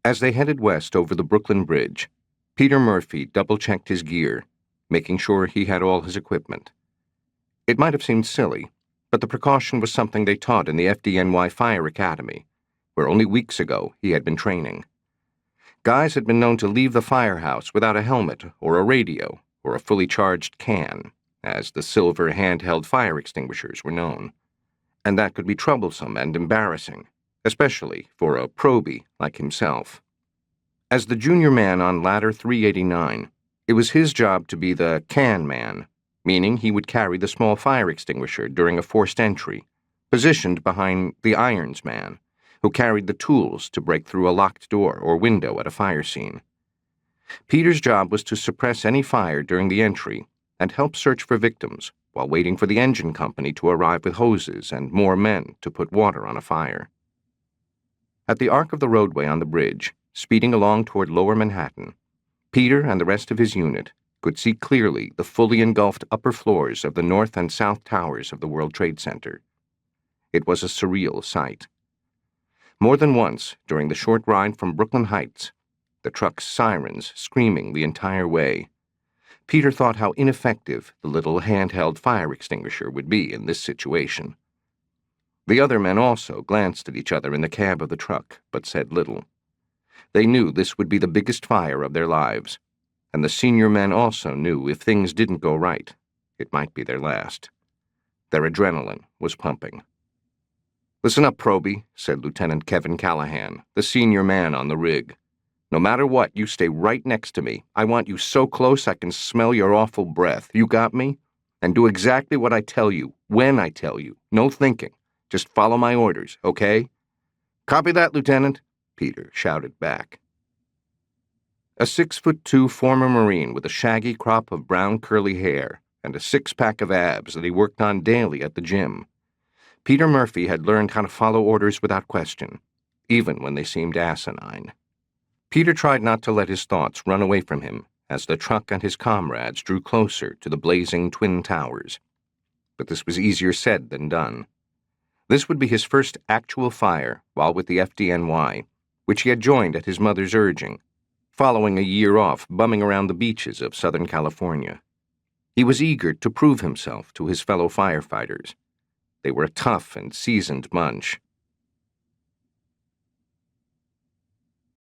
As they headed west over the Brooklyn Bridge, Peter Murphy double-checked his gear, making sure he had all his equipment. It might have seemed silly, but the precaution was something they taught in the FDNY Fire Academy, where only weeks ago he had been training. Guys had been known to leave the firehouse without a helmet or a radio or a fully charged can, as the silver handheld fire extinguishers were known. And that could be troublesome and embarrassing, especially for a probie like himself. As the junior man on ladder 389, it was his job to be the can man, meaning he would carry the small fire extinguisher during a forced entry, positioned behind the irons man, who carried the tools to break through a locked door or window at a fire scene. Peter's job was to suppress any fire during the entry and help search for victims while waiting for the engine company to arrive with hoses and more men to put water on a fire. At the arc of the roadway on the bridge, speeding along toward Lower Manhattan, Peter and the rest of his unit could see clearly the fully engulfed upper floors of the north and south towers of the World Trade Center. It was a surreal sight. More than once, during the short ride from Brooklyn Heights, the truck's sirens screaming the entire way, Peter thought how ineffective the little handheld fire extinguisher would be in this situation. The other men also glanced at each other in the cab of the truck, but said little. They knew this would be the biggest fire of their lives, and the senior men also knew if things didn't go right, it might be their last. Their adrenaline was pumping. "Listen up, Proby," said Lieutenant Kevin Callahan, the senior man on the rig. "No matter what, you stay right next to me. I want you so close I can smell your awful breath. You got me? And do exactly what I tell you, when I tell you. No thinking. Just follow my orders, okay?" "Copy that, Lieutenant," Peter shouted back. A 6'2" former Marine with a shaggy crop of brown curly hair and a six-pack of abs that he worked on daily at the gym, Peter Murphy had learned how to follow orders without question, even when they seemed asinine. Peter tried not to let his thoughts run away from him as the truck and his comrades drew closer to the blazing twin towers. But this was easier said than done. This would be his first actual fire while with the FDNY, which he had joined at his mother's urging, following a year off bumming around the beaches of Southern California. He was eager to prove himself to his fellow firefighters. They were a tough and seasoned bunch,